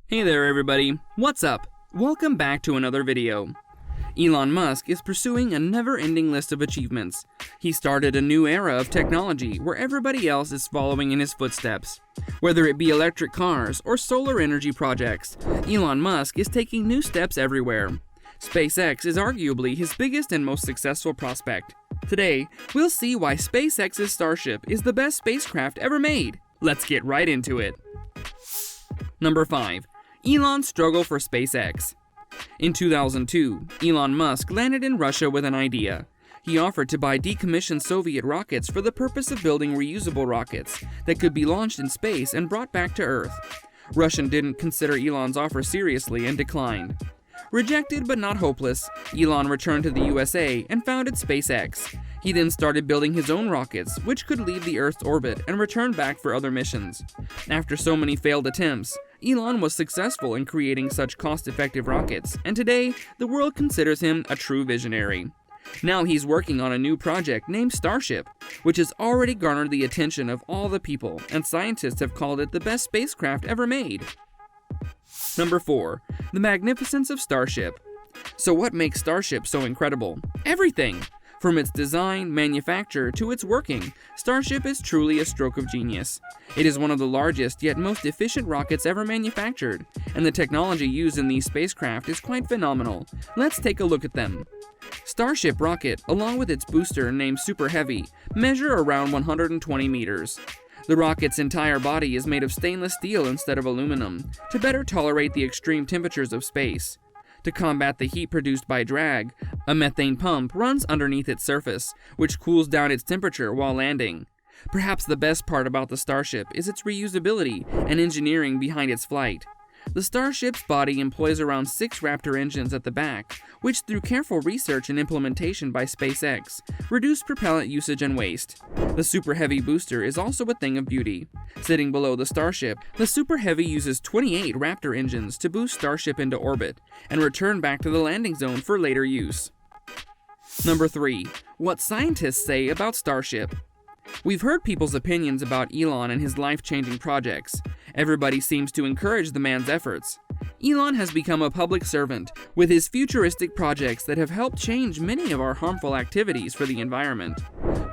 Hey there everybody, what's up? Welcome back to another video. Elon Musk is pursuing a never-ending list of achievements. He started a new era of technology where everybody else is following in his footsteps. Whether it be electric cars or solar energy projects, Elon Musk is taking new steps everywhere. SpaceX is arguably his biggest and most successful prospect. Today, we'll see why SpaceX's Starship is the best spacecraft ever made. Let's get right into it. Number 5. Elon's struggle for SpaceX. In 2002, Elon Musk landed in Russia with an idea. He offered to buy decommissioned Soviet rockets for the purpose of building reusable rockets that could be launched in space and brought back to Earth. Russia didn't consider Elon's offer seriously and declined. Rejected but not hopeless, Elon returned to the USA and founded SpaceX. He then started building his own rockets, which could leave the Earth's orbit and return back for other missions. After so many failed attempts, Elon was successful in creating such cost-effective rockets, and today, the world considers him a true visionary. Now he's working on a new project named Starship, which has already garnered the attention of all the people, and scientists have called it the best spacecraft ever made. Number 4. The magnificence of Starship. So what makes Starship so incredible? Everything! From its design, manufacture, to its working, Starship is truly a stroke of genius. It is one of the largest yet most efficient rockets ever manufactured, and the technology used in these spacecraft is quite phenomenal. Let's take a look at them. Starship rocket, along with its booster named Super Heavy, measure around 120 meters. The rocket's entire body is made of stainless steel instead of aluminum, to better tolerate the extreme temperatures of space. To combat the heat produced by drag, a methane pump runs underneath its surface, which cools down its temperature while landing. Perhaps the best part about the Starship is its reusability and engineering behind its flight. The Starship's body employs around 6 Raptor engines at the back, which through careful research and implementation by SpaceX, reduce propellant usage and waste. The Super Heavy booster is also a thing of beauty. Sitting below the Starship, the Super Heavy uses 28 Raptor engines to boost Starship into orbit, and return back to the landing zone for later use. Number 3. What scientists say about Starship. We've heard people's opinions about Elon and his life-changing projects. Everybody seems to encourage the man's efforts. Elon has become a public servant with his futuristic projects that have helped change many of our harmful activities for the environment.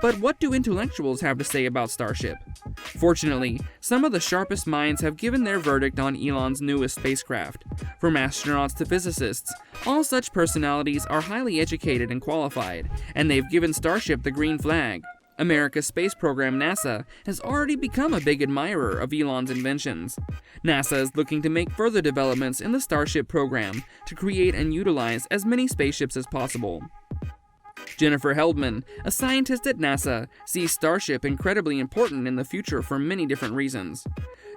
But what do intellectuals have to say about Starship? Fortunately, some of the sharpest minds have given their verdict on Elon's newest spacecraft. From astronauts to physicists, all such personalities are highly educated and qualified, and they've given Starship the green flag. America's space program NASA has already become a big admirer of Elon's inventions. NASA is looking to make further developments in the Starship program to create and utilize as many spaceships as possible. Jennifer Heldman, a scientist at NASA, sees Starship incredibly important in the future for many different reasons.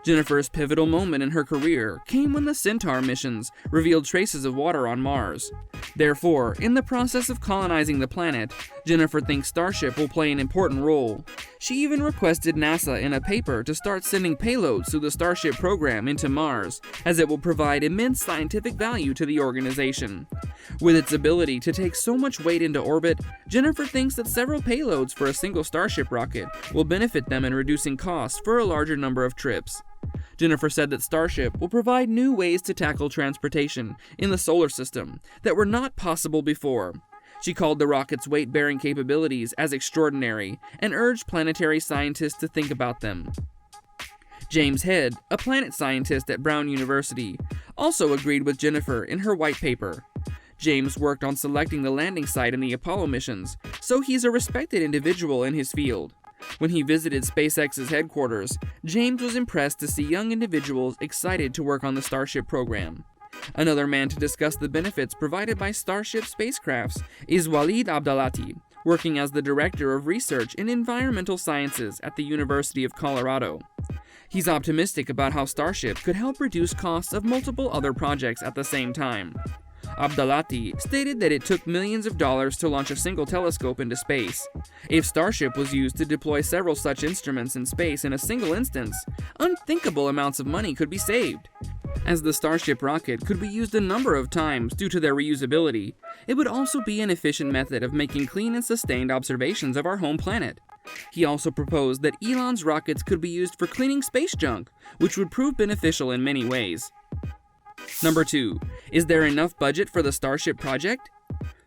Jennifer's pivotal moment in her career came when the Centaur missions revealed traces of water on Mars. Therefore, in the process of colonizing the planet, Jennifer thinks Starship will play an important role. She even requested NASA in a paper to start sending payloads through the Starship program into Mars, as it will provide immense scientific value to the organization. With its ability to take so much weight into orbit, Jennifer thinks that several payloads for a single Starship rocket will benefit them in reducing costs for a larger number of trips. Jennifer said that Starship will provide new ways to tackle transportation in the solar system that were not possible before. She called the rocket's weight-bearing capabilities as extraordinary and urged planetary scientists to think about them. James Head, a planet scientist at Brown University, also agreed with Jennifer in her white paper. James worked on selecting the landing site in the Apollo missions, so he's a respected individual in his field. When he visited SpaceX's headquarters, James was impressed to see young individuals excited to work on the Starship program. Another man to discuss the benefits provided by Starship spacecrafts is Walid Abdalati, working as the Director of Research in Environmental Sciences at the University of Colorado. He's optimistic about how Starship could help reduce costs of multiple other projects at the same time. Abdalati stated that it took millions of dollars to launch a single telescope into space. If Starship was used to deploy several such instruments in space in a single instance, unthinkable amounts of money could be saved. As the Starship rocket could be used a number of times due to their reusability, it would also be an efficient method of making clean and sustained observations of our home planet. He also proposed that Elon's rockets could be used for cleaning space junk, which would prove beneficial in many ways. Number 2. Is there enough budget for the Starship project?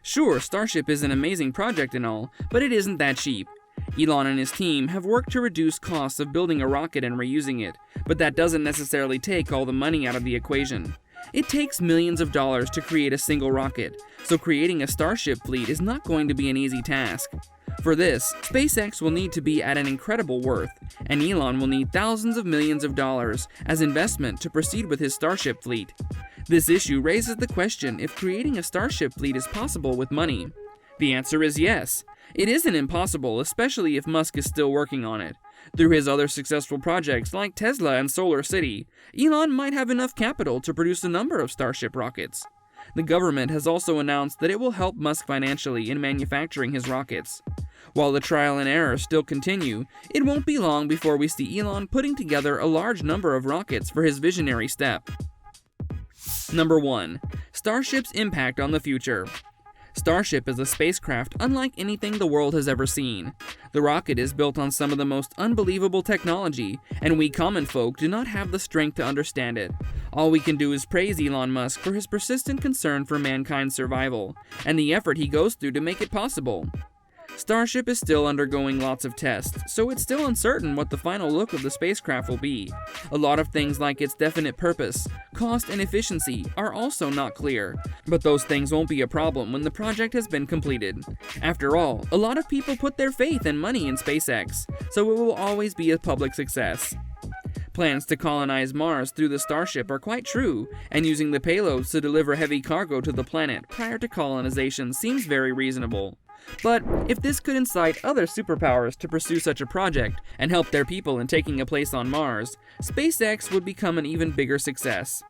Sure, Starship is an amazing project and all, but it isn't that cheap. Elon and his team have worked to reduce costs of building a rocket and reusing it, but that doesn't necessarily take all the money out of the equation. It takes millions of dollars to create a single rocket, so creating a Starship fleet is not going to be an easy task. For this, SpaceX will need to be at an incredible worth, and Elon will need thousands of millions of dollars as investment to proceed with his Starship fleet. This issue raises the question if creating a Starship fleet is possible with money. The answer is yes. It isn't impossible, especially if Musk is still working on it. Through his other successful projects like Tesla and Solar City, Elon might have enough capital to produce a number of Starship rockets. The government has also announced that it will help Musk financially in manufacturing his rockets. While the trial and error still continue, it won't be long before we see Elon putting together a large number of rockets for his visionary step. Number 1. Starship's impact on the future. Starship is a spacecraft unlike anything the world has ever seen. The rocket is built on some of the most unbelievable technology, and we common folk do not have the strength to understand it. All we can do is praise Elon Musk for his persistent concern for mankind's survival, and the effort he goes through to make it possible. Starship is still undergoing lots of tests, so it's still uncertain what the final look of the spacecraft will be. A lot of things like its definite purpose, cost, and efficiency are also not clear, but those things won't be a problem when the project has been completed. After all, a lot of people put their faith and money in SpaceX, so it will always be a public success. Plans to colonize Mars through the Starship are quite true, and using the payloads to deliver heavy cargo to the planet prior to colonization seems very reasonable. But if this could incite other superpowers to pursue such a project and help their people in taking a place on Mars, SpaceX would become an even bigger success.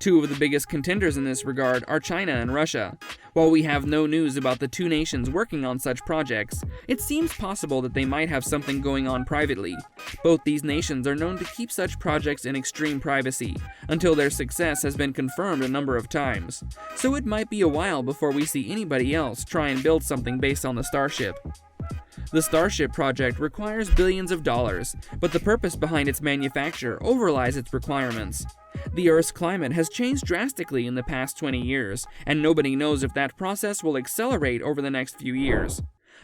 Two of the biggest contenders in this regard are China and Russia. While we have no news about the two nations working on such projects, it seems possible that they might have something going on privately. Both these nations are known to keep such projects in extreme privacy, until their success has been confirmed a number of times. So it might be a while before we see anybody else try and build something based on the Starship. The Starship project requires billions of dollars, but the purpose behind its manufacture overlies its requirements. The Earth's climate has changed drastically in the past 20 years, and nobody knows if that process will accelerate over the next few years.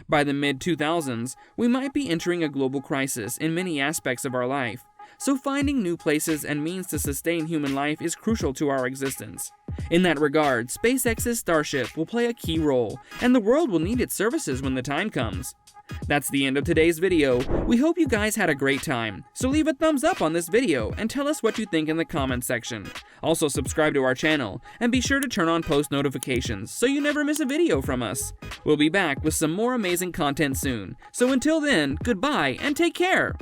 By the mid-2000s, we might be entering a global crisis in many aspects of our life, so finding new places and means to sustain human life is crucial to our existence. In that regard, SpaceX's Starship will play a key role, and the world will need its services when the time comes. That's the end of today's video. We hope you guys had a great time, so leave a thumbs up on this video and tell us what you think in the comments section. Also subscribe to our channel, and be sure to turn on post notifications so you never miss a video from us. We'll be back with some more amazing content soon, so until then, goodbye and take care!